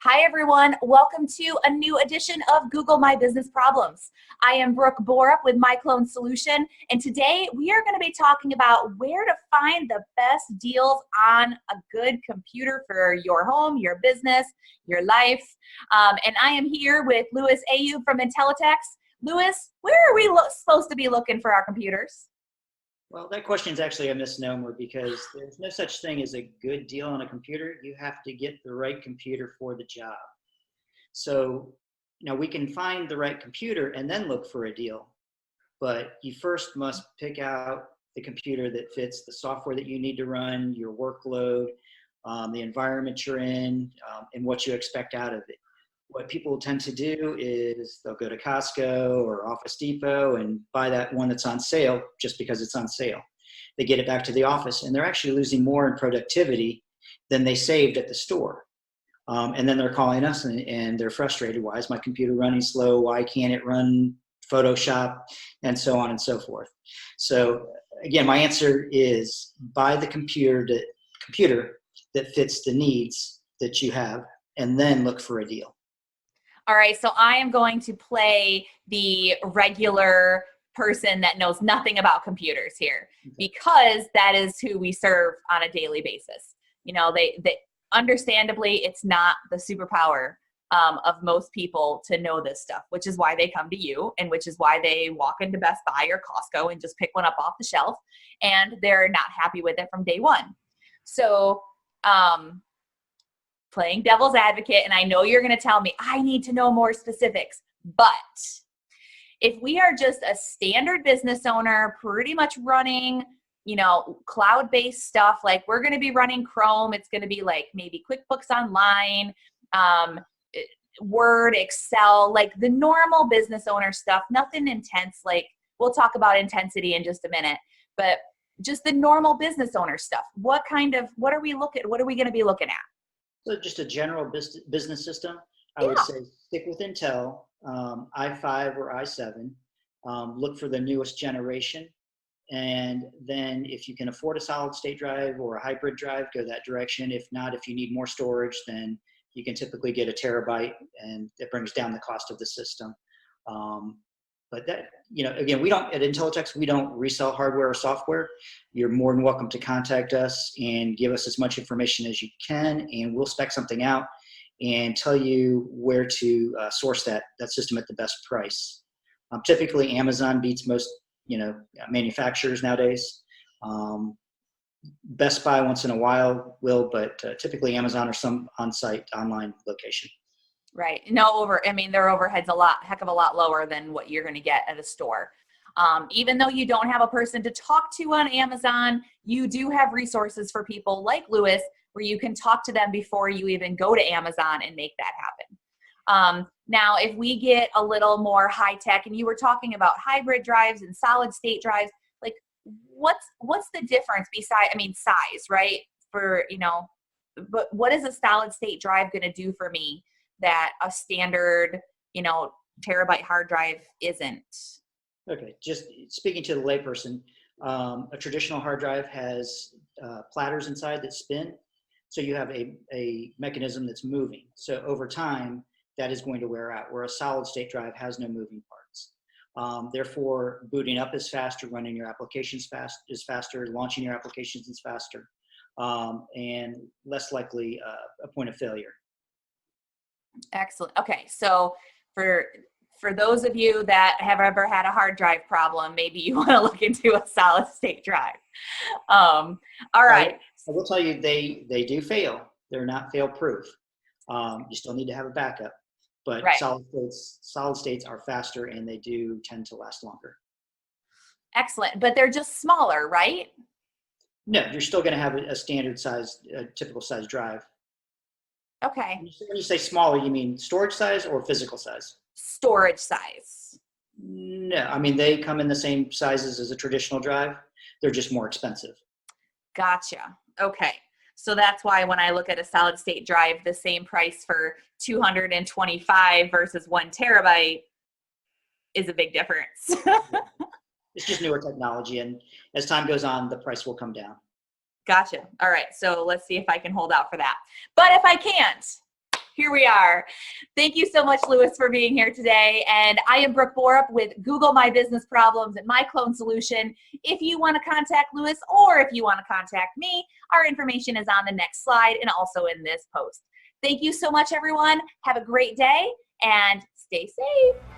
Hi everyone, welcome to a new edition of Google My Business Problems. I am Brooke Borup with My Clone Solution, and today we are going to be talking about where to find the best deals on a good computer for your home, your business, your life. And I am here with Louis Ayub from intelliTECH. Louis, where are we supposed to be looking for our computers? Well, that question is actually a misnomer because there's no such thing as a good deal on a computer. You have to get the right computer for the job. So, we can find the right computer and then look for a deal, but you first must pick out the computer that fits the software that you need to run, your workload, the environment you're in, and what you expect out of it. What people tend to do is they'll go to Costco or Office Depot and buy that one that's on sale just because it's on sale. They get it back to the office and they're actually losing more in productivity than they saved at the store. And then they're calling us and they're frustrated. Why is my computer running slow? Why can't it run Photoshop? And so on and so forth. So again, my answer is buy the computer that fits the needs that you have and then look for a deal. All right, so I am going to play the regular person that knows nothing about computers here, because that is who we serve on a daily basis. They understandably, it's not the superpower of most people to know this stuff, which is why they come to you, and which is why they walk into Best Buy or Costco and just pick one up off the shelf, and they're not happy with it from day one. So, playing devil's advocate, and I know you're going to tell me I need to know more specifics, but if we are just a standard business owner, pretty much running, cloud-based stuff, like we're going to be running Chrome, it's going to be like maybe QuickBooks Online, Word, Excel, like the normal business owner stuff, nothing intense. Like we'll talk about intensity in just a minute, but just the normal business owner stuff. What are we going to be looking at? So just a general business system, I would say stick with Intel, i5 or i7, look for the newest generation. And then if you can afford a solid state drive or a hybrid drive, go that direction. If not, if you need more storage, then you can typically get a terabyte, and it brings down the cost of the system. But that, again, at intelliTECH, we don't resell hardware or software. You're more than welcome to contact us and give us as much information as you can, and we'll spec something out and tell you where to source that system at the best price. Typically, Amazon beats most, manufacturers nowadays. Best Buy once in a while will, but typically Amazon or some on-site online location. Right. Their overhead's heck of a lot lower than what you're going to get at a store. Even though you don't have a person to talk to on Amazon, you do have resources for people like Louis where you can talk to them before you even go to Amazon and make that happen. Now, if we get a little more high tech, and you were talking about hybrid drives and solid state drives, like what's the difference size, right? But what is a solid state drive going to do for me that a standard, terabyte hard drive isn't? Okay, just speaking to the layperson, a traditional hard drive has platters inside that spin, so you have a mechanism that's moving. So over time, that is going to wear out, where a solid state drive has no moving parts. Therefore, booting up is faster, running your applications is faster, launching your applications is faster, and less likely a point of failure. Excellent. Okay, so for those of you that have ever had a hard drive problem, maybe you want to look into a solid state drive. All right. I will tell you, they do fail. They're not fail proof. You still need to have a backup, but right. solid states are faster and they do tend to last longer. Excellent, but they're just smaller, right? No, you're still going to have a standard size, typical size drive. Okay. When you say smaller, you mean storage size or physical size? Storage size. No, they come in the same sizes as a traditional drive. They're just more expensive. Gotcha. Okay. So that's why when I look at a solid state drive, the same price for 225 versus 1 terabyte is a big difference. It's just newer technology, and as time goes on, the price will come down. Gotcha. All right. So let's see if I can hold out for that. But if I can't, here we are. Thank you so much, Louis, for being here today. And I am Brooke Borup with Google My Business Problems and My Clone Solution. If you want to contact Louis or if you want to contact me, our information is on the next slide and also in this post. Thank you so much, everyone. Have a great day and stay safe.